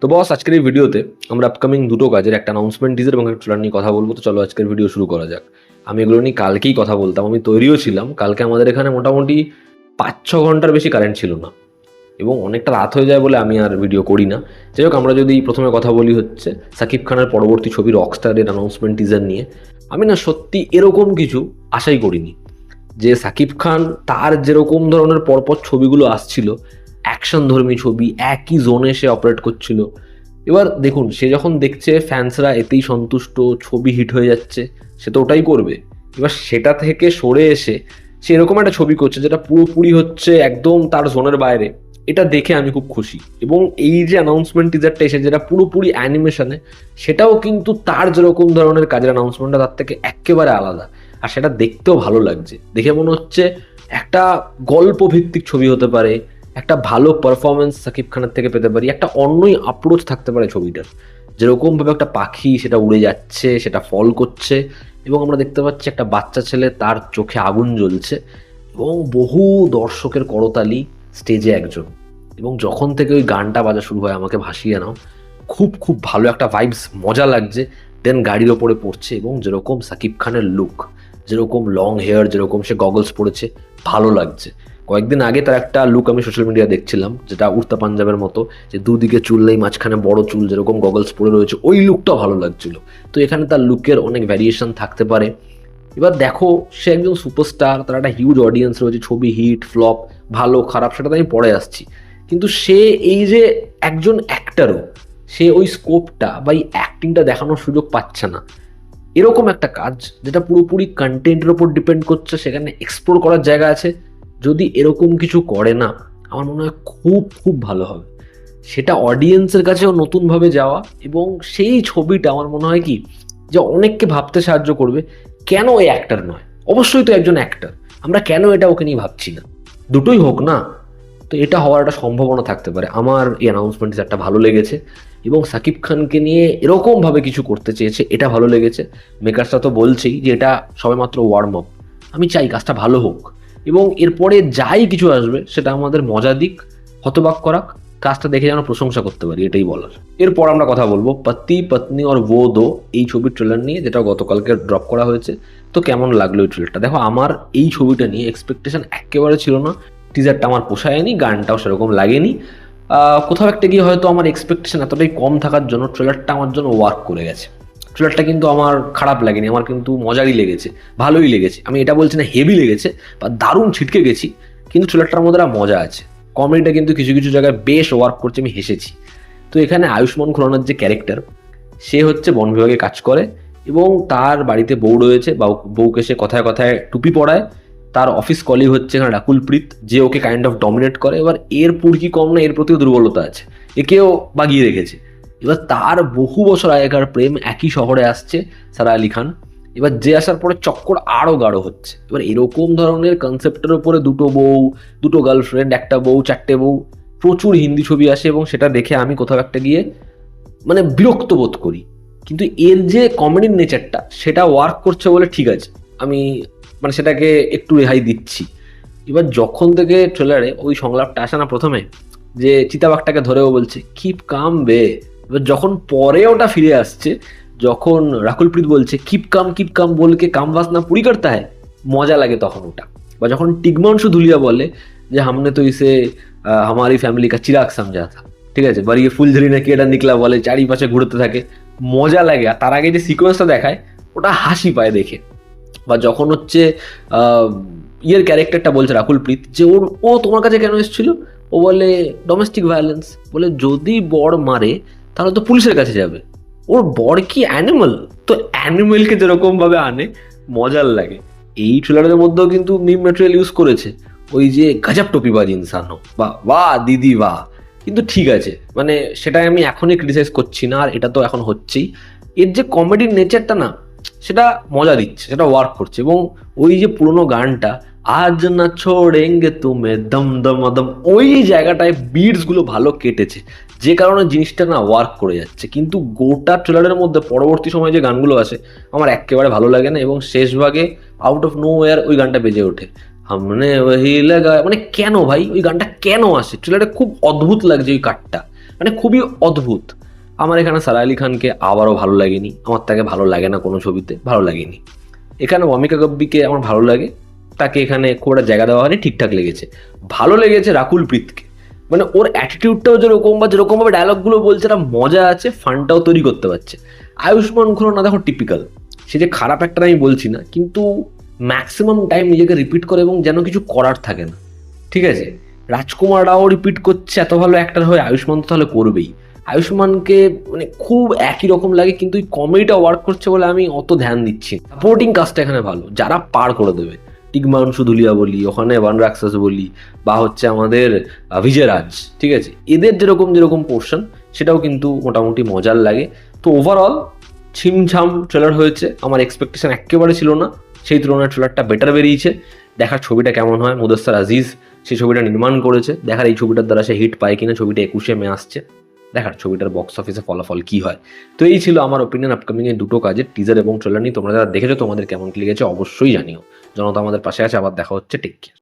তো বস, আজকের এই ভিডিওতে আমরা আপকামিং দুটো কাজের একটা অ্যানাউন্সমেন্ট টিজার এবং একটা ট্রেলার নিয়ে কথা বলবো। তো চলো আজকের ভিডিও শুরু করা যাক। আমি এগুলো নিয়ে কালকেই কথা বলতাম, আমি তৈরিও ছিলাম। কালকে আমাদের এখানে মোটামুটি 5-6 ঘন্টার বেশি কারেন্ট ছিল না এবং অনেকটা রাত হয়ে যায় বলে আমি আর ভিডিও করি না। যাই হোক, আমরা যদি প্রথমে কথা বলি হচ্ছে সাকিব খানের পরবর্তী ছবি রকস্টারের অ্যানাউন্সমেন্ট টিজার নিয়ে। আমি না সত্যি এরকম কিছু আশাই করিনি যে সাকিব খান তার যেরকম ধরনের পরপর ছবিগুলো আসছিল, অ্যাকশন ধর্মী ছবি, একই জোনে সে অপারেট করছিল। এবার দেখুন, সে যখন দেখছে ফ্যান্সরা এতেই সন্তুষ্ট, ছবি হিট হয়ে যাচ্ছে, সে তো ওটাই করবে। এবার সেটা থেকে সরে এসে সে এরকম একটা ছবি করছে যেটা পুরোপুরি হচ্ছে একদম তার জোনের বাইরে। এটা দেখে আমি খুব খুশি। এবং এই যে অ্যানাউন্সমেন্ট টিজারটা এসে যেটা পুরোপুরি অ্যানিমেশনে, সেটাও কিন্তু তার যেরকম ধরনের কাজের অ্যানাউন্সমেন্টটা তার থেকে একেবারে আলাদা। আর সেটা দেখতেও ভালো লাগছে, দেখে মনে হচ্ছে একটা গল্প ভিত্তিক ছবি হতে পারে, একটা ভালো পারফরমেন্স সাকিব খানের থেকে পেতে পারি, একটা অন্যই অ্যাপ্রোচ থাকতে পারে ছবিটার। যেরকমভাবে একটা পাখি সেটা উড়ে যাচ্ছে, সেটা ফল করছে, এবং আমরা দেখতে পাচ্ছি একটা বাচ্চা ছেলে, তার চোখে আগুন জ্বলছে, এবং বহু দর্শকের করতালি, স্টেজে একজন। এবং যখন থেকে ওই গানটা বাজা শুরু হয়, আমাকে ভাসিয়ে নাও, খুব খুব ভালো একটা ভাইবস, মজা লাগছে। দেন গাড়ির ওপরে পড়ছে এবং যেরকম সাকিব খানের লুক, যেরকম লং হেয়ার, যেরকম সে গগলস পড়েছে, ভালো লাগছে। কয়েকদিন আগে তার একটা লুক আমি সোশ্যাল মিডিয়া দেখছিলাম, যেটা উড়তা পাঞ্জাবের মতো, যে দুদিকে চুল নেই, মাঝখানে বড় চুল, যেরকম গগলস পরে রয়েছে, ওই লুকটাও ভালো লাগছিল। তো এখানে তার লুকের অনেক ভ্যারিয়েশন থাকতে পারে। এবার দেখো, সে একজন সুপারস্টার, তার একটা হিউজ অডিয়েন্স রয়েছে, ছবি হিট ফ্লপ, ভালো খারাপ সেটা তো আমি পরে আসছি। কিন্তু সে এই যে একজন অ্যাক্টারও, সে ওই স্কোপটা বা এই অ্যাক্টিংটা দেখানোর সুযোগ পাচ্ছে না। এরকম একটা কাজ যেটা পুরোপুরি কন্টেন্টের ওপর ডিপেন্ড করছে, সেখানে এক্সপ্লোর করার জায়গা আছে, যদি এরকম কিছু করে না, আমার মনে হয় খুব খুব ভালো হবে। সেটা অডিয়েন্সের কাছেও নতুনভাবে যাওয়া, এবং সেই ছবিটা আমার মনে হয় কি, যে অনেককে ভাবতে সাহায্য করবে, কেন এই অ্যাক্টর নয়, অবশ্যই তো একজন অ্যাক্টর, আমরা কেন এটা ওকে নিয়ে ভাবছি না, দুটোই হোক না। তো এটা হওয়ার একটা সম্ভাবনা থাকতে পারে। আমার এই অ্যানাউন্সমেন্ট একটা ভালো লেগেছে, এবং সাকিব খানকে নিয়ে এরকমভাবে কিছু করতে চেয়েছে, এটা ভালো লেগেছে। মেকার্সরা তো বলছেই যে এটা সবেমাত্র ওয়ার্ম আপ। আমি চাই কাজটা ভালো হোক, এবং এরপরে যাই কিছু আসবে সেটা আমাদের মজা দিক, হতবাক করাক, কাজটা দেখে যেন প্রশংসা করতে পারি, এটাই বলার। এরপর আমরা কথা বলবো পতি পত্নী और वो दो, এই ছবির ট্রেলার নিয়ে, যেটা গতকালকে ড্রপ করা হয়েছে। তো কেমন লাগলো এই ট্রেলারটা? দেখো, আমার এই ছবিটা নিয়ে এক্সপেকটেশন একেবারে ছিল না। টিজারটা আমার পোষায়নি, গানটাও সেরকম লাগেনি। কোথাও একটা গিয়ে হয়তো আমার এক্সপেকটেশন এতটাই কম থাকার জন্য ট্রেলারটা আমার জন্য ওয়ার্ক করে গেছে। ট্রেলারটা কিন্তু আমার খারাপ লাগেনি, আমার কিন্তু মজারই লেগেছে, ভালোই লেগেছে। আমি এটা বলছি না হেভি লেগেছে বা দারুণ ছিটকে গেছি, কিন্তু ট্রেলারটার মধ্যে একটা মজা আছে। কমেডিটা কিন্তু কিছু কিছু জায়গায় বেশ ওয়ার্ক করছে, আমি হেসেছি। তো এখানে আয়ুষ্মান খুরানার যে ক্যারেক্টার, সে হচ্ছে বন বিভাগে কাজ করে, এবং তার বাড়িতে বউ রয়েছে, বা বউকে সে কথায় কথায় টুপি পরায়। তার অফিস কলিগ হচ্ছে এখানে রাকুল প্রীত, যে ওকে কাইন্ড অফ ডমিনেট করে। এবার এর পুরকি কম না, এর প্রতিও দুর্বলতা আছে, একেও বাগিয়ে রেখেছে। এবার তার বহু বছর আগেকার প্রেম একই শহরে আসছে, সারা আলী খান। এবার যে আসার পরে চক্কর আরও গাঢ় হচ্ছে। এবার এরকম ধরনের কনসেপ্টের উপরে দুটো বউ, দুটো গার্লফ্রেন্ড, একটা বউ, চারটে বউ, প্রচুর হিন্দি ছবি আসে, এবং সেটা দেখে আমি কোথাও একটা গিয়ে মানে বিরক্ত বোধ করি। কিন্তু এর যে কমেডির নেচারটা, সেটা ওয়ার্ক করছে বলে ঠিক আছে, আমি মানে সেটাকে একটু রেহাই দিচ্ছি। এবার যখন থেকে ট্রেলারে ওই সংলাপটা আসে না প্রথমে, যে চিতাবাঘটাকে ধরেও বলছে কিপ কাম বে, এবার যখন পরে ওটা ফিরে আসছে, যখন রাকুল প্রীত বলছে কিপ কাম বলকে কাম বাসনা পুরি করতা হ্যায়, মজা লাগে তখন ওটা। বা যখন টিগমাংশু ধুলিয়া বলে যে হামনে তো ইসে হামারি ফ্যামিলি কা চিরাগ সমঝা থা, ঠিক আছে, বা ইয়ে ফুলঝুরি নাকি এটা নিকলা বলে, চারিপাশে ঘুরতে থাকে, মজা লাগে। আর তার আগে যে সিকোয়েন্সটা দেখায়, ওটা হাসি পায় দেখে। বা যখন হচ্ছে ইয়ের ক্যারেক্টারটা বলছে রাকুল প্রীত, যে ও তোমার কাছে কেন এসেছিল, ও বলে ডোমেস্টিক ভায়োলেন্স, বলে যদি বর মারে তাহলে তো পুলিশের কাছে যাবে, ওর বর কি অ্যানিমাল, তো অ্যানিমেলকে যেরকম ভাবে আনে, মজার লাগে। এই ট্রেলারের মধ্যেও কিন্তু মিম ম্যাটেরিয়াল ইউজ করেছে, ওই যে গজব টপিবাজ ইনসান হো, বা বাহ দিদি বাহ। কিন্তু ঠিক আছে, মানে সেটাই আমি এখনই ক্রিটিসাইজ করছি না, আর এটা তো এখন হচ্ছেই। এর যে কমেডির নেচারটা না, সেটা মজা দিচ্ছে, সেটা ওয়ার্ক করছে। এবং ওই যে পুরোনো গানটা, আজ না ছোড়েঙ্গে তুমি দম দম দম, ওই জায়গাটায় বিটস গুলো ভালো কেটেছে, যে কারণে জিনিসটা না ওয়ার্ক করে যাচ্ছে। কিন্তু গোটা ট্রেলারের মধ্যে পরবর্তী সময় যে গানগুলো আসে, আমার একেবারে ভালো লাগে না। এবং শেষ ভাগে আউট অফ নো ওয়্যার ওই গানটা বেজে ওঠে, হামনে ওহি লাগা, মানে কেন ভাই ওই গানটা কেন আসে ট্রেলারে? খুব অদ্ভুত লাগছে ওই কাটটা। মানে খুবই অদ্ভুত। আমার এখানে সারা আলি খানকে আবারও ভালো লাগেনি, আমার তাকে ভালো লাগে না কোনো ছবিতে, ভালো লাগেনি। এখানে ভূমিকা গব্বিকে আমার ভালো লাগে, তাকে এখানে খুব একটা জায়গা দেওয়া হয়নি, ঠিকঠাক লেগেছে। ভালো লেগেছে রাকুল প্রীতকে, মানে ওর অ্যাটিটিউডটাও যেরকম বা যেরকমভাবে ডায়লগগুলো বলছে, একটা মজা আছে, ফানটাও তৈরি করতে পারছে। আয়ুষ্মান খুরানা দেখো টিপিক্যাল, সে যে খারাপ একটা আমি বলছি না, কিন্তু ম্যাক্সিমাম টাইম নিজেকে রিপিট করে এবং যেন কিছু করার থাকে না, ঠিক আছে। রাজকুমার রাও রিপিট করছে, এত ভালো অ্যাক্টার হয়ে আয়ুষ্মান তো তাহলে করবেই। আয়ুষ্মানকে মানে খুব একই রকম লাগে, কিন্তু ওই কমেডিটা ওয়ার্ক করছে বলে আমি অত ধ্যান দিচ্ছি না। সাপোর্টিং কাজটা এখানে ভালো, যারা পার করে দেবে, টিগমাংশু ধুলিয়া বলি, ওখানে ওয়ান রাক্ষস বলি, বা হচ্ছে আমাদের বিজয়রাজ, ঠিক আছে, এদের যেরকম যেরকম পোর্শন সেটাও কিন্তু মোটামুটি মজার লাগে। তো ওভারঅল ছিমছাম ট্রেলার হয়েছে, আমার এক্সপেকটেশন একেবারে ছিল না, সেই তুলনায় ট্রেলারটা বেটার বেরিয়েছে। দেখার ছবিটা কেমন হয়, মুদস্সার আজিজ সেই ছবিটা নির্মাণ করেছে, দেখার এই ছবিটার দ্বারা সে হিট পায় কিনা, ছবিটা 21শে মে আসছে, দেখার ছবিটার বক্স অফিসে ফলাফল কি হয়। তো এই ছিল আমার ওপিনিয়ন আপকামিং এই দুটো কাজের টিজার এবং ট্রেলার নিয়ে। তোমরা যারা দেখেছো তোমাদের কেমন লেগেছে অবশ্যই জানিও। জনতা আমাদের পাশে আছে, আবার দেখা হচ্ছে, টেক কেয়ার।